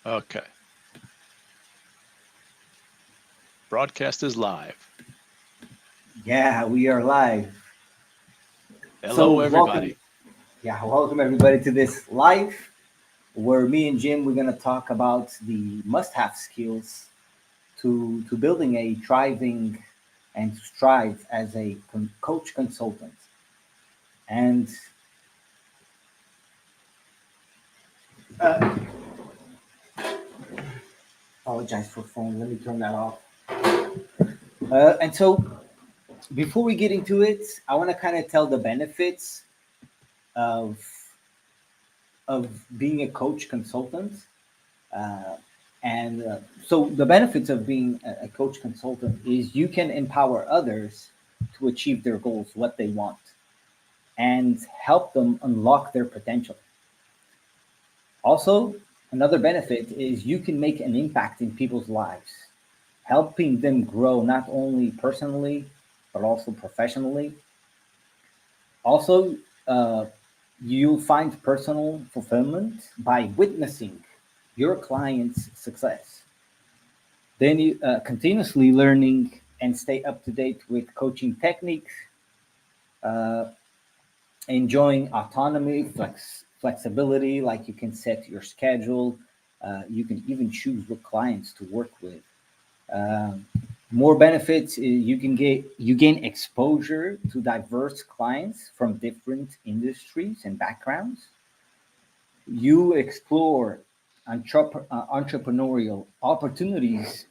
Okay. Broadcast is live. Yeah, we are live. So Hello, welcome, everybody. yeah, welcome everybody to this live where me and Jim we're gonna talk about the must-have skills to building a thriving and to strive as a coach consultant. And uh, apologize for phone. Let me turn that off. And so before we get into it, I want to kind of tell the benefits of being a coach consultant. Uh, and so the benefits of being a coach consultant is you can empower others to achieve their goals, what they want, and help them unlock their potential. Also, another benefit is you can make an impact in people's lives, helping them grow not only personally, but also professionally. Also, uh, you'll find personal fulfillment by witnessing your client's success. Then you continuously learning and stay up to date with coaching techniques, uh, enjoying autonomy, flexibility, like you can set your schedule. You can even choose what clients to work with. Um, More benefits, you gain exposure to diverse clients from different industries and backgrounds. You explore entrepreneurial opportunities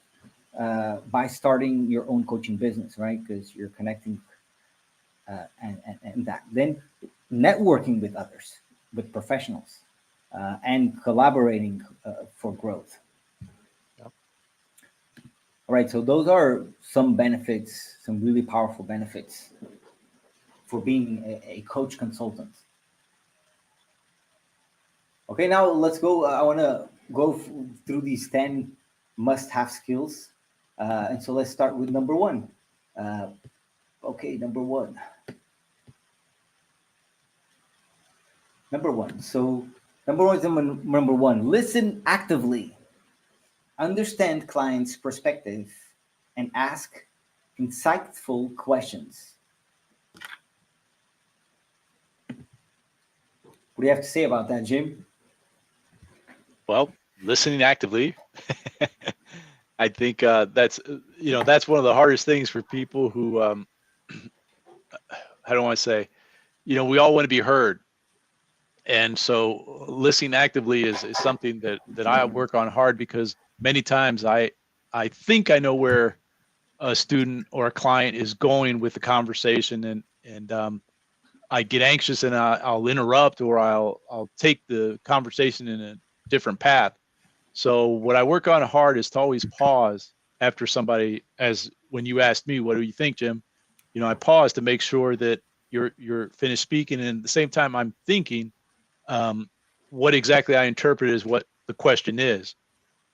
by starting your own coaching business, right? Because you're connecting and that. Then networking with others, with professionals, and collaborating for growth. Yep. All right, so those are some benefits, some really powerful benefits for being a coach consultant. Okay, now let's go. I want to go through these 10 must have skills. And so let's start with number one. Uh, okay, number one. Number one. So number one. Listen actively, understand clients' perspective, and ask insightful questions. What do you have to say about that, Jim? Well, listening actively. I think that's that's one of the hardest things for people who how do I say, we all want to be heard, and so listening actively is something that I work on hard because many times I think I know where a student or a client is going with the conversation, and I get anxious and I'll interrupt or I'll take the conversation in a different path. So what I work on hard is to always pause after somebody, as when you asked me, what do you think, Jim? I pause to make sure that you're finished speaking, and at the same time I'm thinking um, what exactly I interpret as what the question is.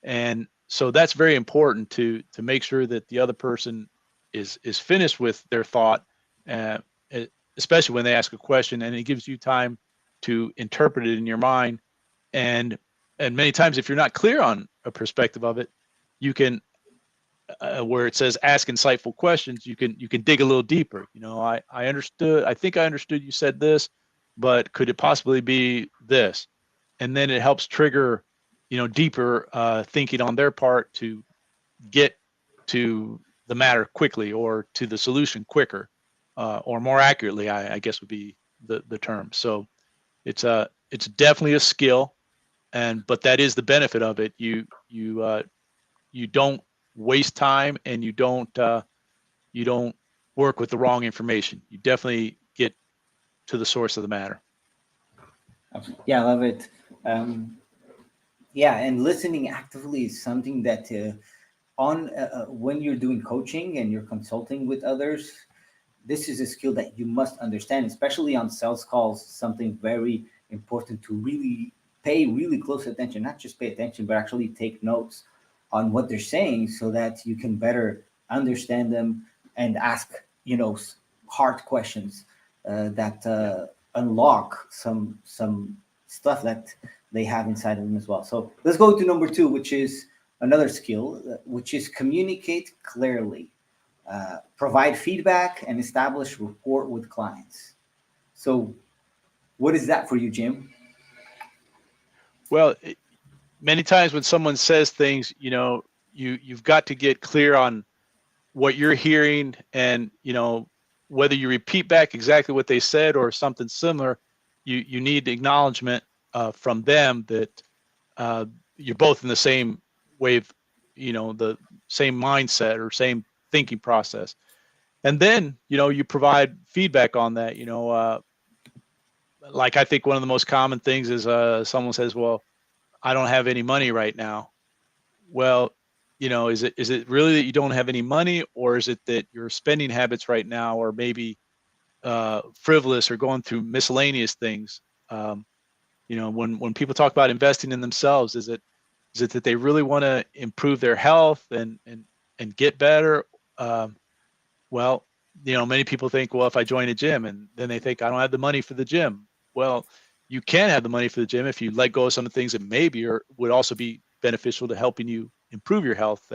And so that's very important to make sure that the other person is finished with their thought, uh, e- especially when they ask a question, and it gives you time to interpret it in your mind. And and many times, if you're not clear on a perspective of it, you can where it says ask insightful questions, you can dig a little deeper. I think I understood you said this, but could it possibly be this? And then it helps trigger deeper thinking on their part to get to the matter quickly or to the solution quicker, or more accurately, I guess would be the term. So it's definitely a skill, and but that is the benefit of it. You don't waste time, and you don't work with the wrong information. You definitely get to the source of the matter. Yeah, I love it. Um, yeah, and listening actively is something that on when you're doing coaching and you're consulting with others, this is a skill that you must understand, especially on sales calls. Something very important to really pay really close attention, not just pay attention, but actually take notes on what they're saying so that you can better understand them and ask, hard questions that Yeah. unlock some stuff that they have inside of them as well. So let's go to number two, which is another skill, which is communicate clearly, provide feedback, and establish rapport with clients. So, what is that for you, Jim? Well, many times when someone says things, you've got to get clear on what you're hearing, and whether you repeat back exactly what they said or something similar, you need acknowledgement from them that uh, you're both in the same wave, the same mindset or same thinking process. And then you provide feedback on that. Like, I think one of the most common things is someone says, well, I don't have any money right now. Well, is it really that you don't have any money, or is it that your spending habits right now are maybe frivolous or going through miscellaneous things? When people talk about investing in themselves, is it that they really want to improve their health and get better? Um, well, many people think, well, if I join a gym, and then they think I don't have the money for the gym. Well, you can have the money for the gym if you let go of some of the things that maybe would also be beneficial to helping you improve your health.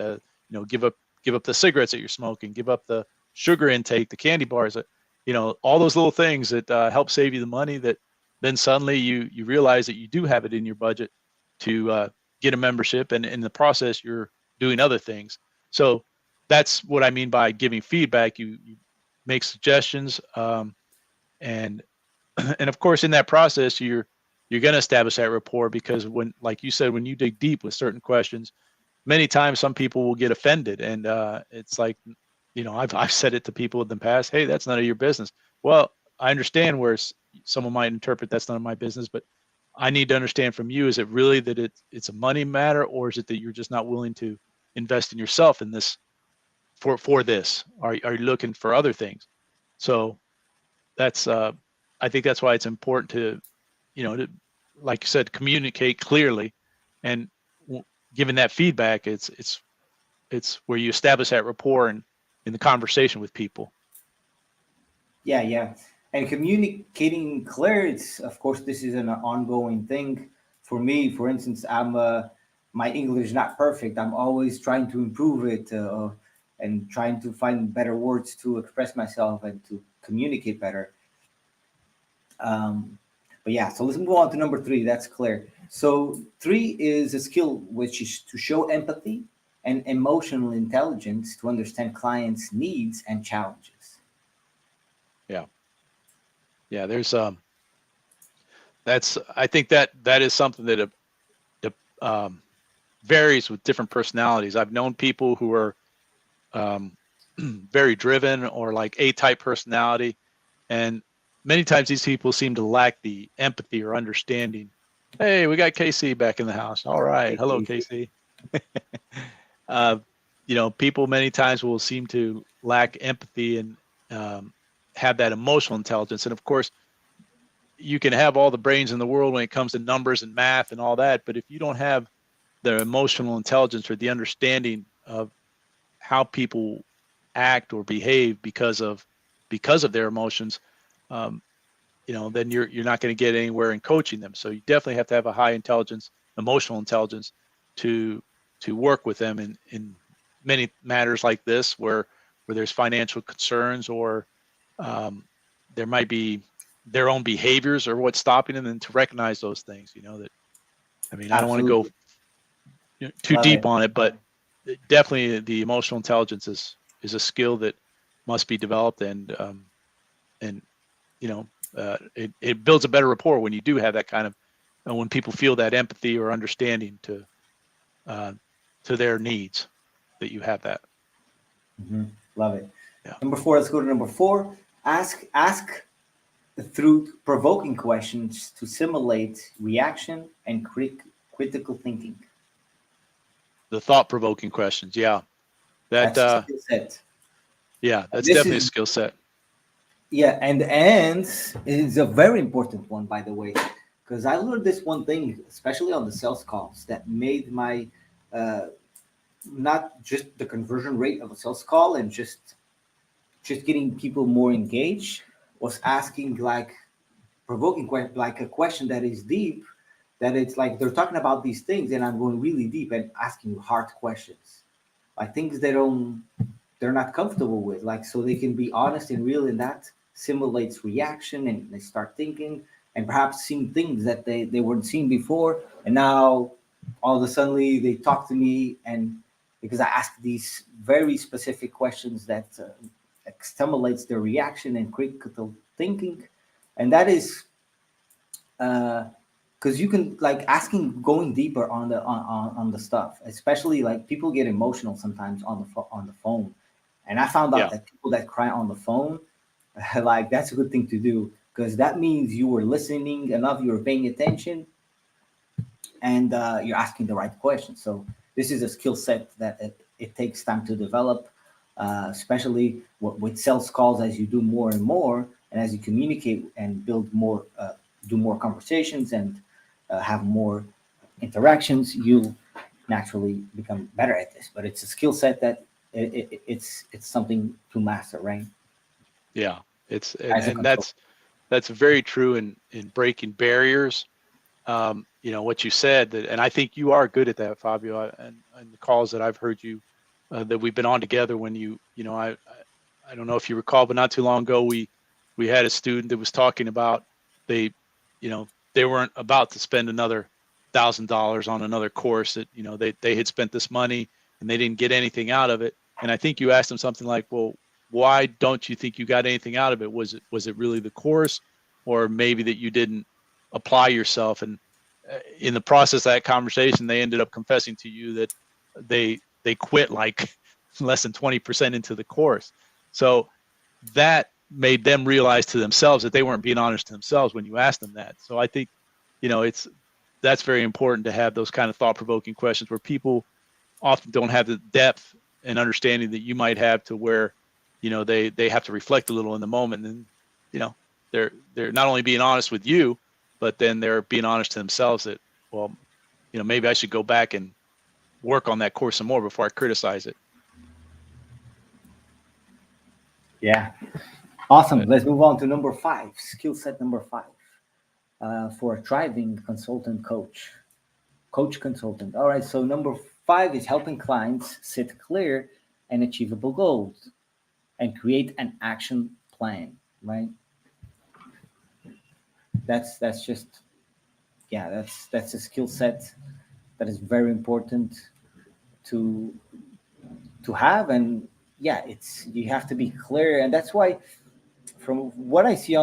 Give up the cigarettes that you're smoking, give up the sugar intake, the candy bars, all those little things that help save you the money. That then suddenly you realize that you do have it in your budget to get a membership, and in the process you're doing other things. So that's what I mean by giving feedback. You make suggestions, and and of course in that process you're going to establish that rapport, because when, like you said, when you dig deep with certain questions, many times some people will get offended, and it's like, I've said it to people in the past, hey, that's none of your business. Well, I understand where someone might interpret that's none of my business, but I need to understand from you, is it really that it's a money matter, or is it that you're just not willing to invest in yourself in this for this? Are you looking for other things? So that's I think that's why it's important to, like you said, communicate clearly, and given that feedback, it's where you establish that rapport and in the conversation with people. Yeah, yeah. And communicating clear, it's of course this is an ongoing thing. For me, for instance, my English is not perfect. I'm always trying to improve it, and trying to find better words to express myself and to communicate better. Um, but yeah, so let's move on to number three. That's clear. So three is a skill which is to show empathy and emotional intelligence to understand clients' needs and challenges. Yeah, yeah. There's that's I think that is something that varies with different personalities. I've known people who are um, very driven, or like A-type personality, and many times these people seem to lack the empathy or understanding. Hey, we got KC back in the house. All right, Thank hello, you. KC. uh, People many times will seem to lack empathy and um, have that emotional intelligence. And of course, you can have all the brains in the world when it comes to numbers and math and all that, but if you don't have the emotional intelligence or the understanding of how people act or behave because of their emotions, um, then you're not going to get anywhere in coaching them. So you definitely have to have a high intelligence, emotional intelligence, to work with them in many matters like this, where there's financial concerns, or there might be their own behaviors or what's stopping them, and to recognize those things. That, I mean, I don't want to go Absolutely. too Love deep it. on it, but definitely the emotional intelligence is a skill that must be developed, and it builds a better rapport when you do have that kind of, when people feel that empathy or understanding uh, to their needs, that you have that. Hmm. Love it. Yeah. Number four, let's go to number four. Ask through provoking questions to simulate reaction and critical thinking. The thought-provoking questions. Yeah. That That's a skill set. yeah, And that's this definitely a is, skill set. yeah, and it's a very important one, by the way, because I learned this one thing, especially on the sales calls, that made my uh, not just the conversion rate of a sales call and just getting people more engaged, was asking like provoking like a question that is deep, that it's like they're talking about these things, and I'm going really deep and asking hard questions, like things they're not comfortable with, like so they can be honest and real, and that simulates reaction, and they start thinking and perhaps seeing things that they weren't seeing before, and now all of a sudden they talk to me, and because I ask these very specific questions that stimulates their reaction and critical thinking, and that is because you can like asking going deeper on on the stuff, especially like people get emotional sometimes on on the phone, and I found out Yeah. that people that cry on the phone like that's a good thing to do, because that means you were listening enough, you were paying attention, and you're asking the right questions. So this is a skill set that it takes time to develop, especially with sales calls. As you do more and more, and as you communicate and build more, do more conversations, and have more interactions, you'll naturally become better at this. But it's a skill set that it's something to master, right? Yeah. It's As a and control. that's very true in breaking barriers. What you said that, and I think you are good at that, Fabio. And the calls that I've heard you that we've been on together, when I don't know if you recall, but not too long ago we had a student that was talking about they, they weren't about to spend another $1,000 on another course that they had spent this money and they didn't get anything out of it. And I think you asked them something like, well, why don't you think you got anything out of it? Was it really the course, or maybe that you didn't apply yourself? And in the process of that conversation, they ended up confessing to you that they quit like less than 20% into the course. So that made them realize to themselves that they weren't being honest to themselves when you asked them that. So I think, it's that's very important to have those kind of thought-provoking questions where people often don't have the depth and understanding that you might have, to where, they have to reflect a little in the moment, and you know they're not only being honest with you, but then they're being honest to themselves that, well, maybe I should go back and work on that course some more before I criticize it. Yeah. Awesome. But Let's move on to number five, skill set number five, for a thriving consultant coach. Coach consultant. All right. So number five is helping clients set clear and achievable goals and create an action plan. Right. That's just, yeah. That's a skill set that is very important to have, and yeah, it's you have to be clear, and that's why from what I see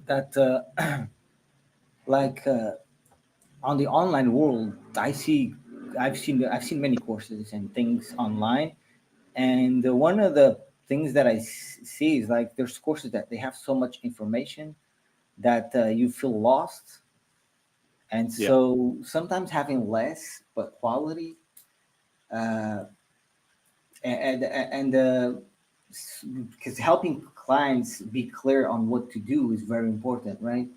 that like on the online world, I've seen many courses and things online, and one of the things that see is like there's courses that they have so much information that you feel lost, and yeah, so sometimes having less but quality, uh, and because helping clients be clear on what to do is very important, right?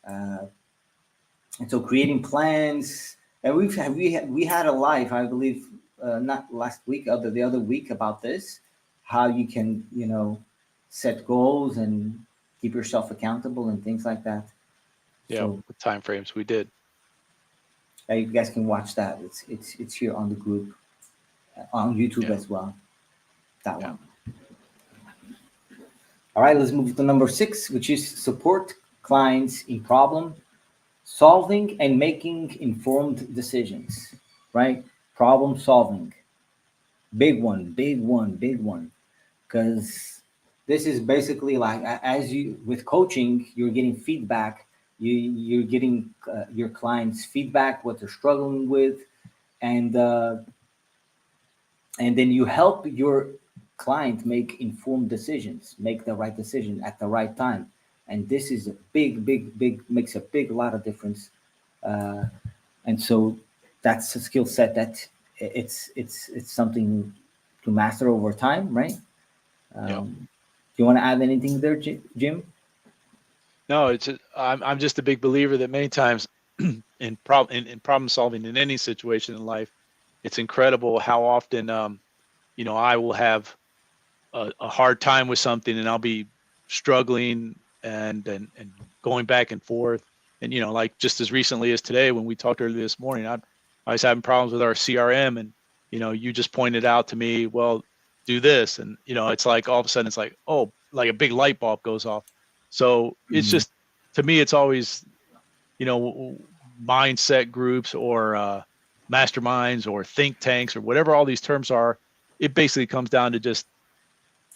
Uh, and so creating plans, and we had a live, I believe, not last week, the other week, about this, how you can set goals and keep yourself accountable and things like that. yeah, So with time frames we did. you guys can watch that. It's here on the group, on YouTube Yeah, as well. That yeah, one. All right, let's move to number six, which is support clients in problem solving and making informed decisions. Right, problem solving. Big one, big one, big one. Because this is basically like as you with coaching, you're getting feedback. You're getting your clients' feedback, what they're struggling with, and then you help your client make informed decisions, make the right decision at the right time. And this is a big makes a big lot of difference. Uh, and so that's a skill set that it's something to master over time, right? yeah. Do you want to add anything there, Jim? No, I'm just a big believer that many times in problem solving in any situation in life, it's incredible how often I will have a hard time with something, and I'll be struggling and going back and forth. And, like just as recently as today, when we talked earlier this morning, I was having problems with our CRM, and, you just pointed out to me, well, do this. And, it's like all of a sudden it's like, oh, like a big light bulb goes off. So it's Mhm. just, to me, it's always, mindset groups or masterminds or think tanks or whatever all these terms are. It basically comes down to just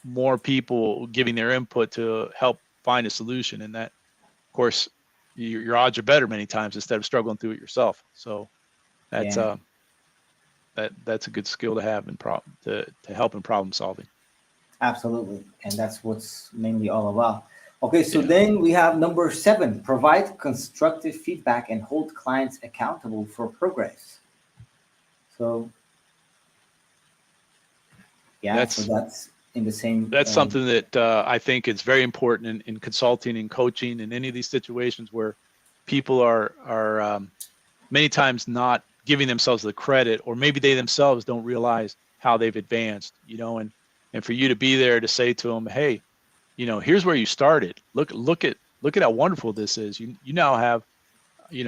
more people giving their input to help find a solution. And that, of course, your odds are better many times instead of struggling through it yourself. So that's Yeah, that's a good skill to have in to help in problem solving. absolutely. And that's what's mainly all about. Okay, so Yeah, then we have number 7, provide constructive feedback and hold clients accountable for progress. So, yeah, so that's that's in the same. that's something that I think is very important in consulting and coaching in any of these situations where people are many times not giving themselves the credit, or maybe they themselves don't realize how they've advanced, and for you to be there to say to them, hey, here's where you started. Look at how wonderful this is. You now have, you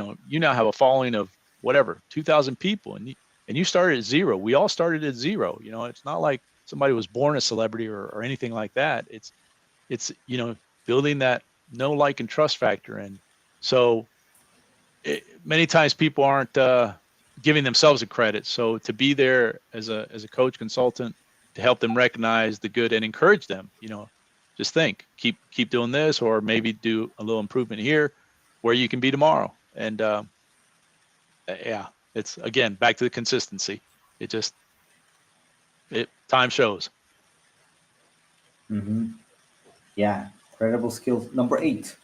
now have a following of whatever 2,000 people, and you started at zero. We all started at zero. It's not like somebody was born a celebrity or anything like that. It's building that know, like, and trust factor. And so many times people aren't giving themselves a credit. So to be there as a coach consultant to help them recognize the good and encourage them, just think, keep doing this, or maybe do a little improvement here, where you can be tomorrow. And yeah, it's again back to the consistency. It just it time shows. Mhm. Yeah, incredible skills. Number 8,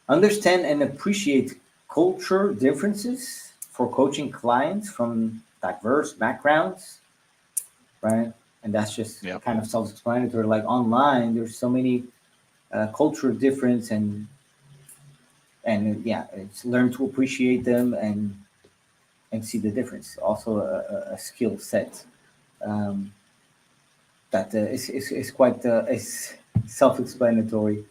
understand and appreciate culture differences for coaching clients from diverse backgrounds, right? And that's just Yeah, kind of self-explanatory. Like online, there's so many cultural difference, and yeah, it's learn to appreciate them and see the difference. Also, a skill set um, that is quite is self-explanatory.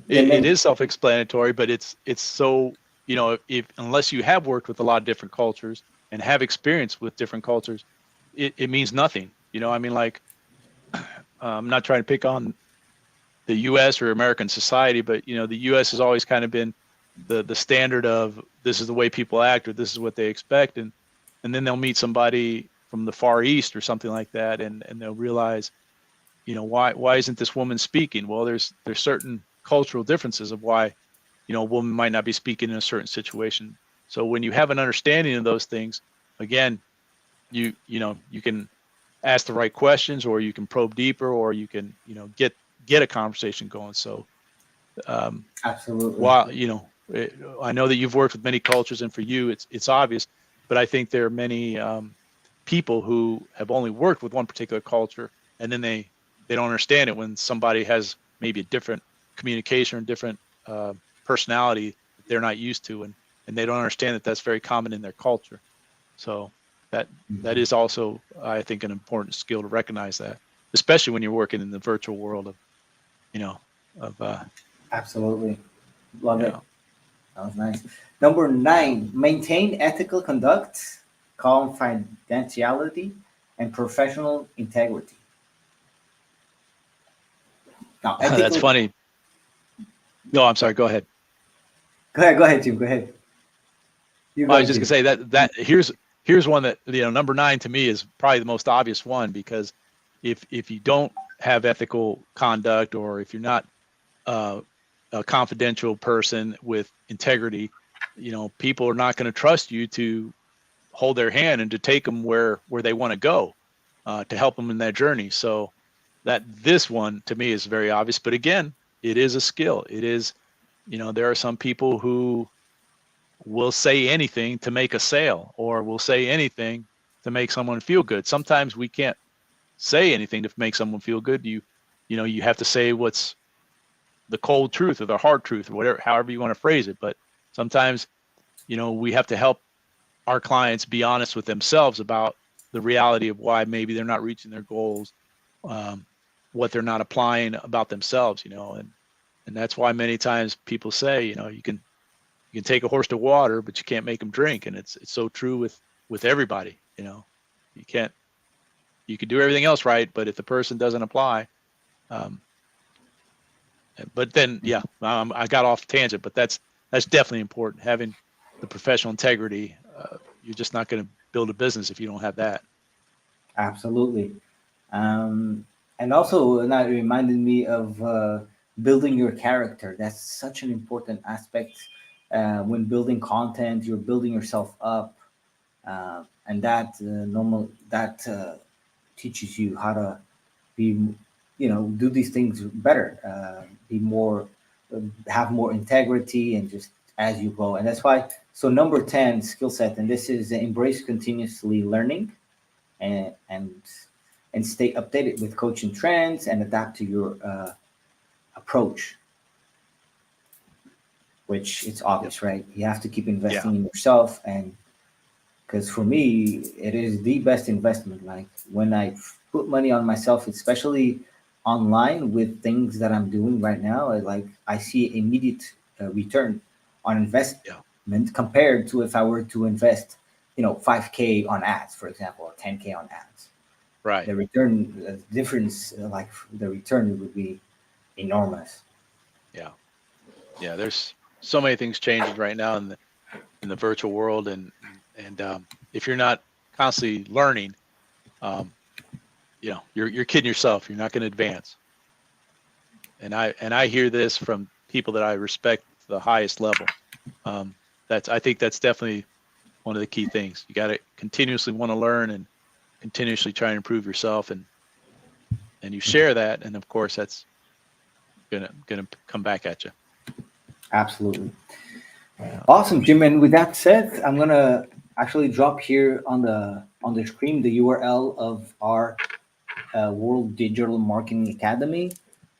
And it then, is self-explanatory, but it's so, if unless you have worked with a lot of different cultures and have experience with different cultures, it means nothing. I mean, like, I'm not trying to pick on the U.S. or American society, but the U.S. has always kind of been the standard of this is the way people act, or this is what they expect, and then they'll meet somebody from the Far East or something like that, and they'll realize, why isn't this woman speaking? Well, there's certain cultural differences of why a woman might not be speaking in a certain situation. So when you have an understanding of those things, again, you can ask the right questions, or you can probe deeper, or you can get a conversation going. So absolutely. while I know that you've worked with many cultures, and for you it's obvious, but I think there are many people who have only worked with one particular culture, and then they don't understand it when somebody has maybe a different communication or different personality that they're not used to, and they don't understand that that's very common in their culture. So that that Mhm. is also, I think, an important skill to recognize that, especially when you're working in the virtual world of you know of Absolutely. Love it. yeah. That was nice. Number 9, maintain ethical conduct, confidentiality, and professional integrity. Now, That's ethical. funny. No, I'm sorry, go ahead. Go ahead, Jim. Go ahead. You I got was it, just gonna Jim. say that here's one that, number 9 to me is probably the most obvious one, because if you don't have ethical conduct, or if you're not uh, a confidential person with integrity, people are not going to trust you to hold their hand and to take them where they want to go, to help them in that journey. So that this one to me is very obvious, but again, it is a skill. It is, there are some people who will say anything to make a sale, or will say anything to make someone feel good. Sometimes we can't say anything to make someone feel good. You have to say what's the cold truth or the hard truth, or whatever, however you want to phrase it. But sometimes, we have to help our clients be honest with themselves about the reality of why maybe they're not reaching their goals, um, what they're not applying about themselves, and that's why many times people say, you can You can take a horse to water, but you can't make him drink. And it's so true with everybody. You can't. You can do everything else right, but if the person doesn't apply, but then I got off tangent, but that's definitely important. Having the professional integrity. You're just not going to build a business if you don't have that. Absolutely. And also, and that reminded me of building your character. That's such an important aspect. When building content, you're building yourself up, and that teaches you how to be, do these things better, be more, have more integrity, and just as you go. And that's why. So number 10 skill set, and this is embrace continuously learning, and and stay updated with coaching trends and adapt to your approach. Which it's obvious, right? You have to keep investing in yourself, and because for me, it is the best investment. Like when I put money on myself, especially online with things that I'm doing right now, I see immediate return on investment compared to if I were to invest, 5K on ads, for example, or 10K on ads. Right. The return difference, like the return would be enormous. Yeah. There's so many things changing right now in the virtual world, and if you're not constantly learning, you're kidding yourself. You're not going to advance. And I hear this from people that I respect to the highest level. I think that's definitely one of the key things. You got to continuously want to learn and continuously try and improve yourself, and you share that, and of course that's gonna come back at you. Absolutely. Awesome, Jim. And with that said, I'm gonna actually drop here on the screen the URL of our World Digital Marketing Academy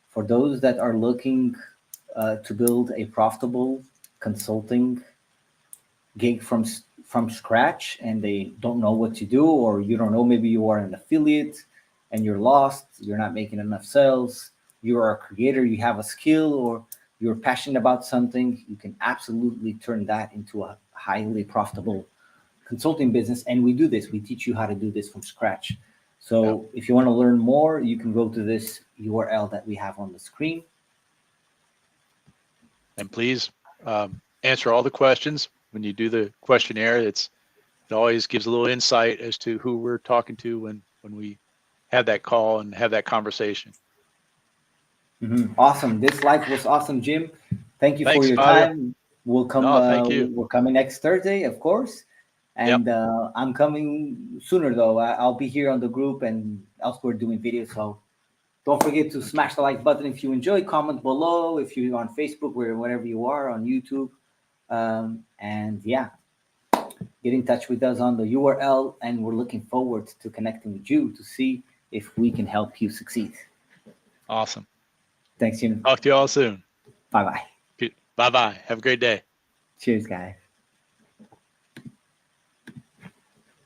for those that are looking to build a profitable consulting gig from scratch, and they don't know what to do, or you don't know, maybe you are an affiliate and you're lost, you're not making enough sales, you are a creator, you have a skill, or you're passionate about something. You can absolutely turn that into a highly profitable consulting business. And we do this. We teach you how to do this from scratch. So if you want to learn more, you can go to this URL that we have on the screen. And please answer all the questions when you do the questionnaire. It always gives a little insight as to who we're talking to when we have that call and have that conversation. Mm-hmm. Awesome. This live was awesome, Jim. Thank you for your Fabio. time. We'll come. Thank you. We're coming next Thursday, of course. And I'm coming sooner though. I'll be here on the group and elsewhere doing videos. So don't forget to smash the like button if you enjoy. Comment below if you're on Facebook, wherever you are, on YouTube. And get in touch with us on the URL. And we're looking forward to connecting with you to see if we can help you succeed. Awesome. Thanks, Jim. Talk to you all soon. Bye-bye. Bye-bye. Have a great day. Cheers, guys.